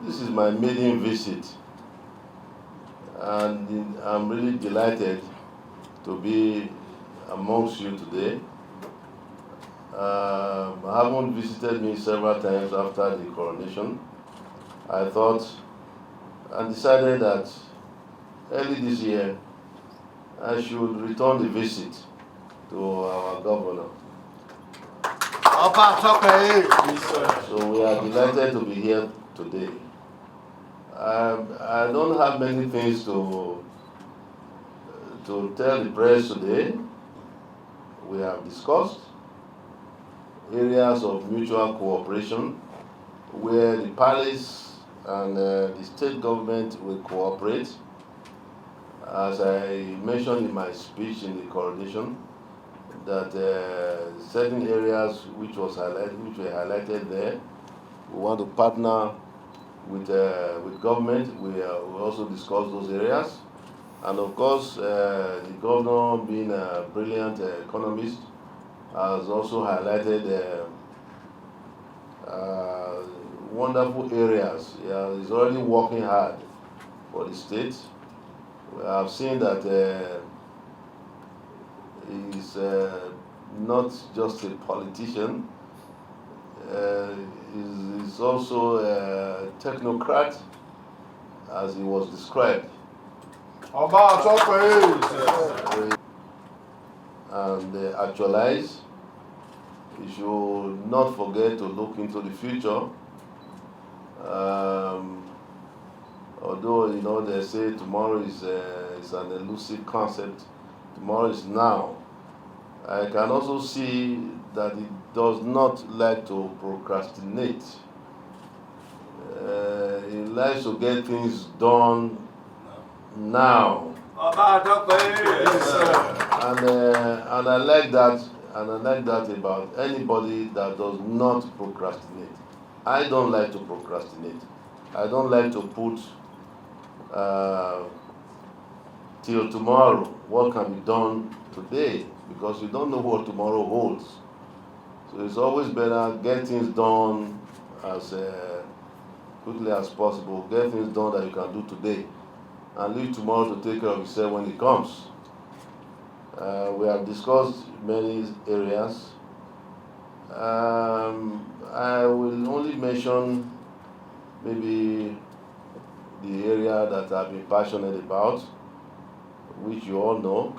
This is my maiden visit, and I'm really delighted to be amongst you today. Having visited me several times after the coronation, I thought and decided that early this year I should return the visit to our governor. So we are delighted to be here today. I don't have many things to tell the press today. We have discussed areas of mutual cooperation where the palace and the state government will cooperate. As I mentioned in my speech in the coronation, that certain areas which were highlighted there, we want to partner with government. We also discussed those areas, and of course, the governor, being a brilliant economist, has also highlighted wonderful areas. He's already working hard for the state. We have seen that he's not just a politician, he's also a technocrat, as he was described. And actualize. You should not forget to look into the future. Although, you know, they say tomorrow is an elusive concept, tomorrow is now. I can also see that he does not like to procrastinate. He likes to get things done now. And I like that, about anybody that does not procrastinate. I don't like to procrastinate. I don't like to put till tomorrow what can be done today, because you don't know what tomorrow holds. So it's always better get things done as quickly as possible. Get things done that you can do today, and leave tomorrow to take care of yourself when it comes. We have discussed many areas. I will only mention maybe the area that I've been passionate about, which you all know,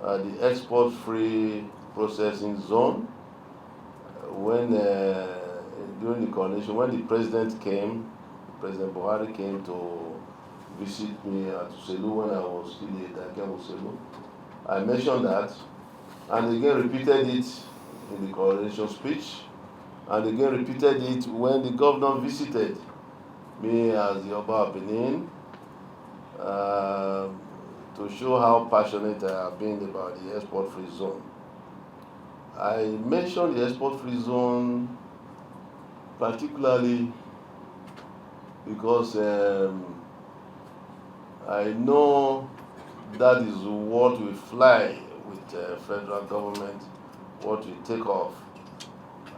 the export-free processing zone. When during the coronation, when the president President Buhari came to visit me at Uselu when I was still at Uselu, I mentioned that, and again repeated it in the coronation speech, and again repeated it when the governor visited me as the Oba of Benin, to show how passionate I have been about the export-free zone. I mentioned the export-free zone particularly because I know that is what will fly with the federal government, what will take off.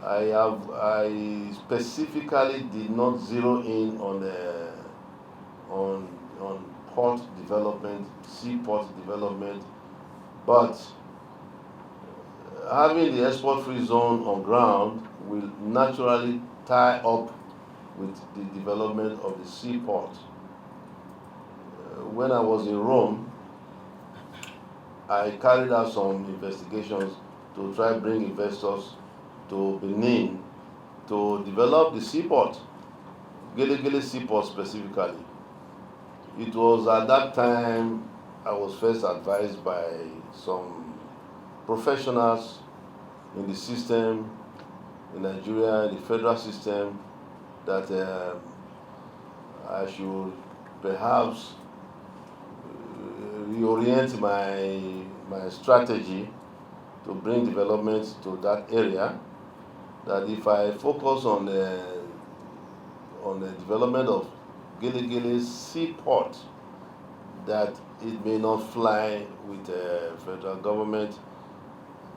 I specifically did not zero in on port development, seaport development, but having the export-free zone on ground will naturally tie up with the development of the seaport. When I was in Rome, I carried out some investigations to try and bring investors to Benin to develop the seaport. Gelegele Seaport specifically. It was at that time I was first advised by some professionals in the system, in Nigeria, in the federal system, that I should perhaps reorient my strategy to bring development to that area. That if I focus on the development of Gelegele Seaport, that it may not fly with the federal government,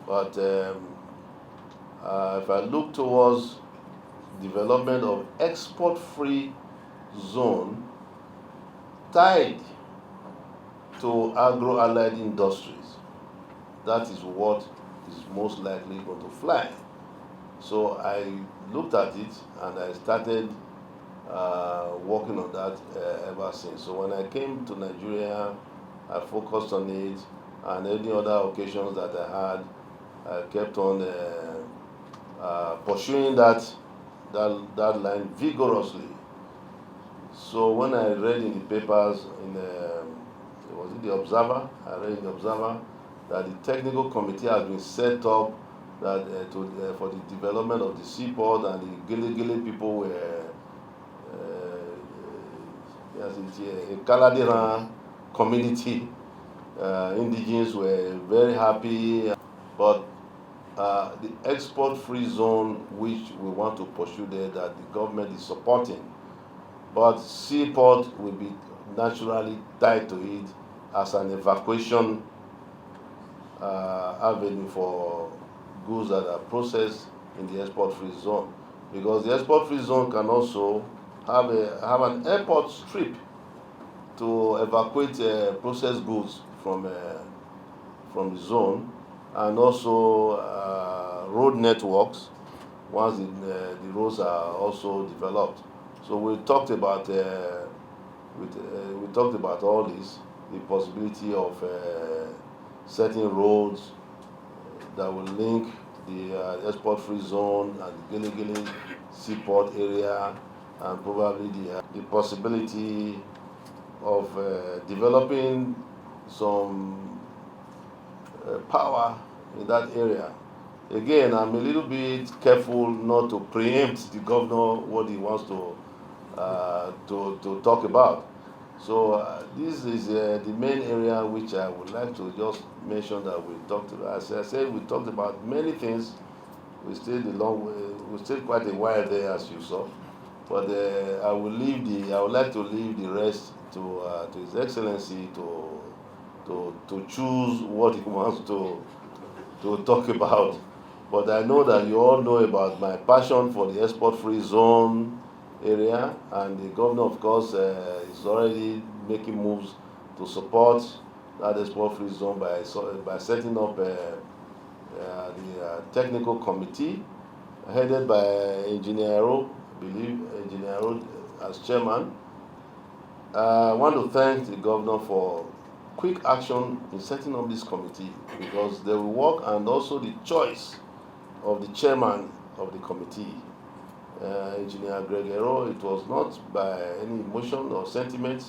but if I look towards development of export-free zone tied to agro-allied industries, that is what is most likely going to fly. So I looked at it and I started working on that ever since. So when I came to Nigeria, I focused on it, and any other occasions that I had, I kept on pursuing that line vigorously. So when I read in the papers, was it the Observer? I read in the Observer that the technical committee has been set up that for the development of the seaport, and the Gelegele people were a Kaladiran community. Indigenes were very happy, but the export-free zone which we want to pursue there, that the government is supporting, but seaport will be naturally tied to it as an evacuation avenue for goods that are processed in the export-free zone, because the export-free zone can also have an airport strip to evacuate processed goods from the zone, and also road networks once the roads are also developed. So we talked about all this, the possibility of setting roads that will link the export-free zone and the Gelegele Seaport area, and probably the possibility of developing some power in that area. Again, I'm a little bit careful not to preempt the governor what he wants to talk about. So this is the main area which I would like to just mention that we talked about. As I said, we talked about many things. We stayed a long way. We stayed quite a while there, as you saw. But I would like to leave the rest to His Excellency to choose what he wants to talk about. But I know that you all know about my passion for the export-free zone area, and the governor, of course, is already making moves to support that export-free zone by setting up the technical committee headed by Engineer Ero, I believe Engineer Ero as chairman. I want to thank the governor for quick action in setting up this committee, because they will work, and also the choice of the chairman of the committee, Engineer Gelegele. It was not by any emotion or sentiment.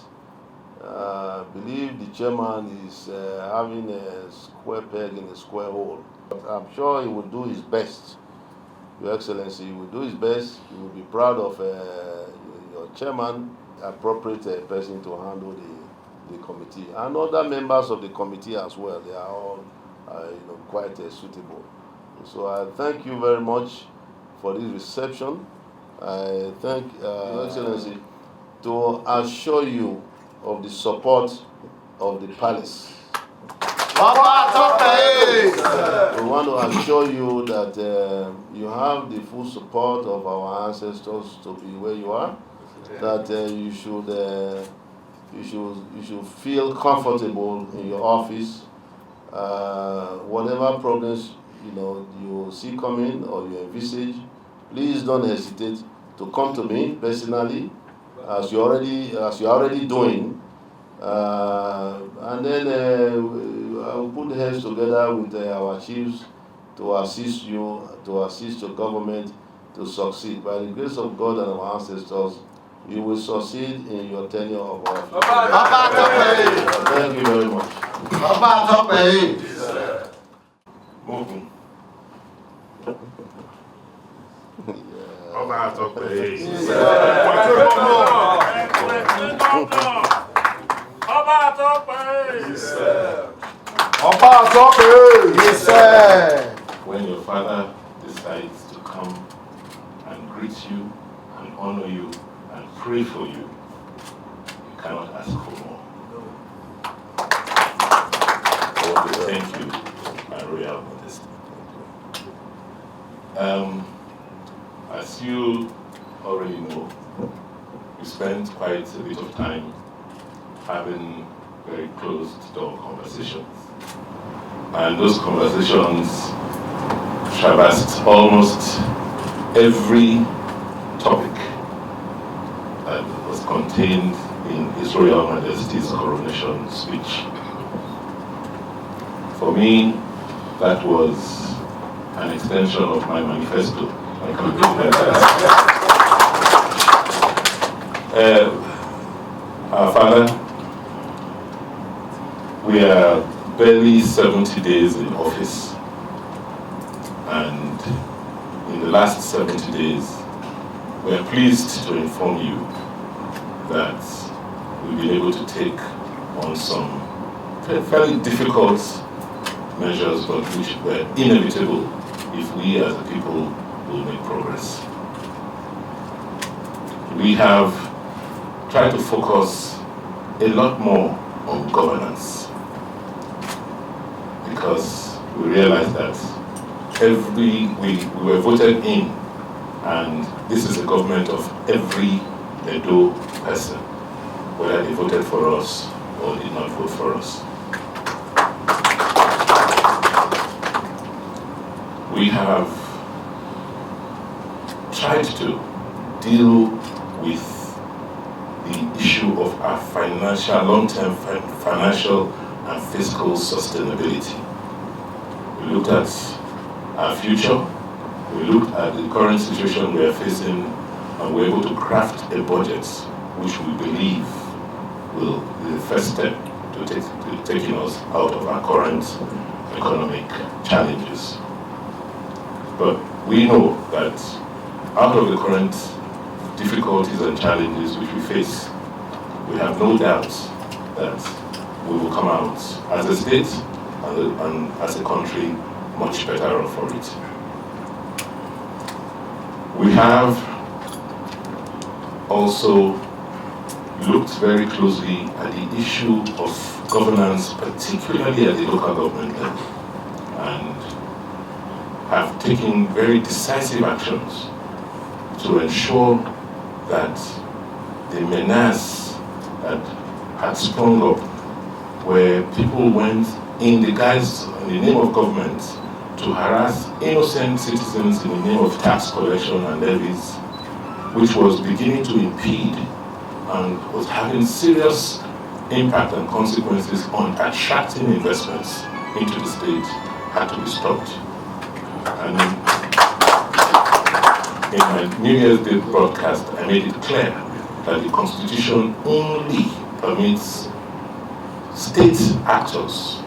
I believe the chairman is having a square peg in a square hole. But I'm sure he will do his best. Your Excellency, he will do his best. You will be proud of your chairman, appropriate person to handle the committee, and other members of the committee as well. They are all quite suitable. So I thank you very much for this reception. I thank Your Excellency to assure you of the support of the palace. We want to assure you that you have the full support of our ancestors to be where you are. That you should feel comfortable in your office. Whatever problems you see coming or you envisage, please don't hesitate to come to me personally, as you're already doing, and then I will put heads together with our chiefs to assist you, to assist your government to succeed. By the grace of God and our ancestors, you will succeed in your tenure of office. Thank you very much. Moving. When your father decides to come and greet you and honor you and pray for you, you cannot ask for more. I want to thank you, my royal modesty. As you already know, we spent quite a bit of time having very closed-door conversations. And those conversations traversed almost every topic that was contained in His Royal Majesty's coronation speech. For me, that was an extension of my manifesto. I can do that. Our father, we are barely 70 days in office, and in the last 70 days, we are pleased to inform you that we've been able to take on some fairly difficult measures, but which were inevitable if we as a people will make progress. We have tried to focus a lot more on governance, because we realized that we were voted in, and this is a government of every Edo person, whether they voted for us or did not vote for us. We have tried to deal with the issue of our long-term financial and fiscal sustainability. We looked at our future, we looked at the current situation we are facing, and we're able to craft a budget which we believe will be the first step to taking us out of our current economic challenges. But we know that out of the current difficulties and challenges which we face, we have no doubt that we will come out as a state and as a country much better off for it. We have also looked very closely at the issue of governance, particularly at the local government level, and have taken very decisive actions to ensure that the menace that had sprung up, where people went in the name of government to harass innocent citizens in the name of tax collection and levies, which was beginning to impede and was having serious impact and consequences on attracting investments into the state, had to be stopped. And in my New Year's Day broadcast, I made it clear that the Constitution only permits state actors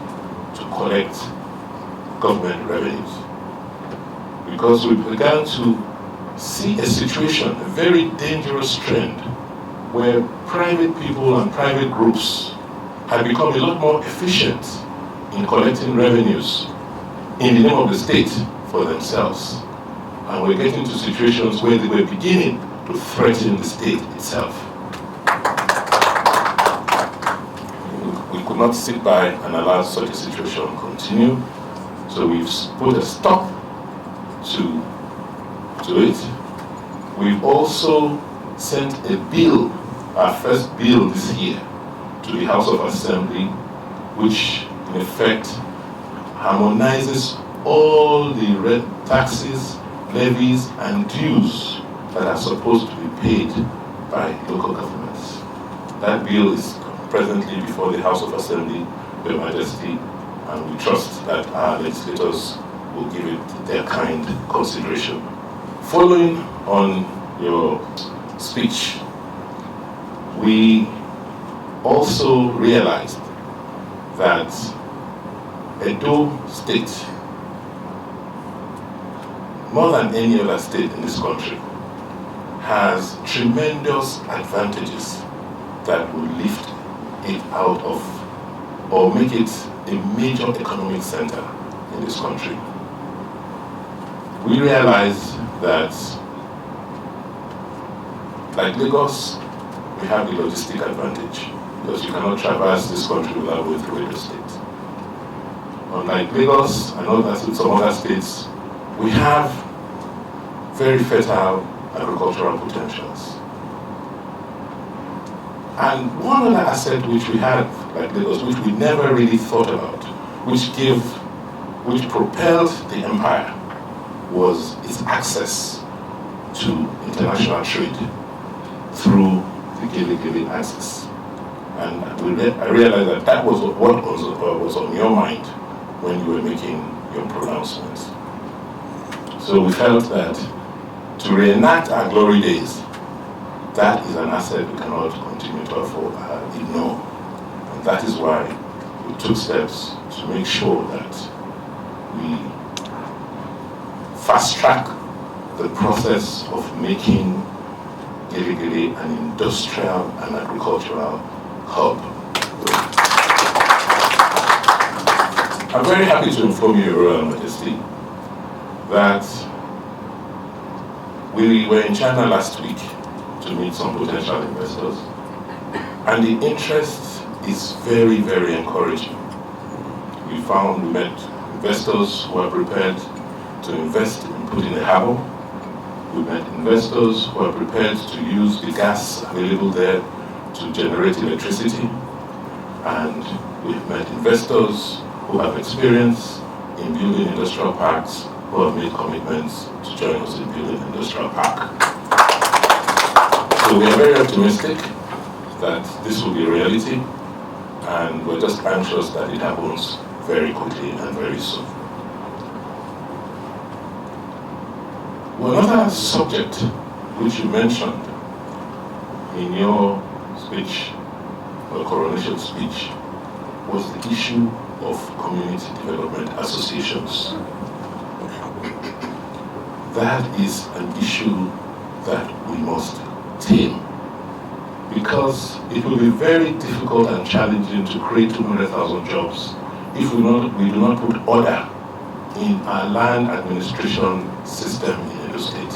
to collect government revenues. Because we began to see a situation, a very dangerous trend, where private people and private groups had become a lot more efficient in collecting revenues in the name of the state for themselves. And we're getting to situations where they were beginning to threaten the state itself. We could not sit by and allow such a situation continue, so we've put a stop to it. We've also sent a bill, our first bill this year, to the House of Assembly, which in effect harmonizes all the taxes, levies, and dues that are supposed to be paid by local governments. That bill is presently before the House of Assembly, Your Majesty, and we trust that our legislators will give it their kind consideration. Following on your speech, we also realized that Edo State, more than any other state in this country, has tremendous advantages that will lift it out of, or make it a major economic center in this country. We realize that, like Lagos, we have the logistic advantage, because you cannot traverse this country without going through Edo State. Unlike Lagos and some other states, we have very fertile agricultural potentials. And one other asset which we have, like Lagos, which we never really thought about, which propelled the empire, was its access to international trade through the Gelegele axis. And I realized that was what was on your mind when you were making your pronouncements. So we felt that to reenact our glory days, that is an asset we cannot continue to ignore. And that is why we took steps to make sure that we fast-track the process of making Gelegele an industrial and agricultural hub. I'm very happy to inform you, Your Royal Majesty, that we were in China last week to meet some potential investors, and the interest is very, very encouraging. We met investors who are prepared to invest in putting a harbor. We met investors who are prepared to use the gas available there to generate electricity, and we've met investors who have experience in building industrial parks, who have made commitments to join us in building an industrial park. So we are very optimistic that this will be a reality, and we're just anxious that it happens very quickly and very soon. Well, another subject which you mentioned in your speech, or coronation speech, was the issue of community development associations. That is an issue that we must tame, because it will be very difficult and challenging to create 200,000 jobs if we do not put order in our land administration system in Edo State.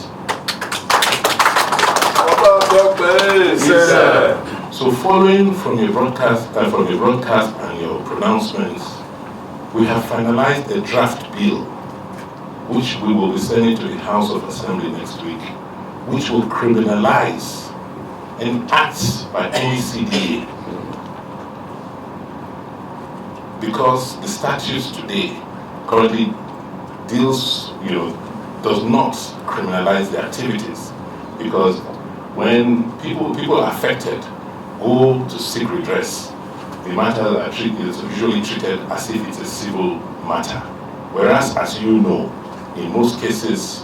So following from your broadcast and your pronouncements, we have finalized a draft bill which we will be sending to the House of Assembly next week, which will criminalize any acts by any CDA. Because the statutes today currently does not criminalize the activities, because when people affected go to seek redress, the matter is usually treated as if it's a civil matter. Whereas, as you know, in most cases,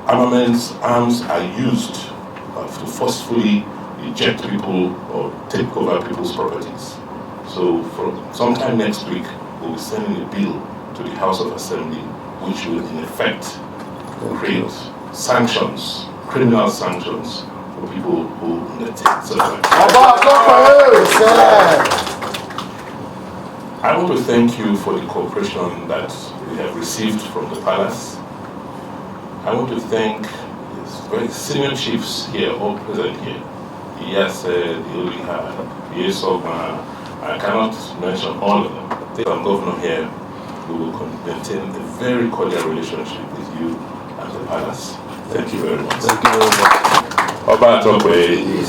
arms are used to forcefully eject people or take over people's properties. So sometime next week, we'll be sending a bill to the House of Assembly, which will in effect create sanctions, criminal sanctions, for people who undertake such activities. I want to thank you for the cooperation that we have received from the Palace. I want to thank the very senior chiefs here, all present here. Yes, the Oliha, Yesoma, I cannot mention all of them. I'm Governor here. We will maintain a very cordial relationship with you and the Palace. Thank you very much. Thank you very much. Oba Ewuare II.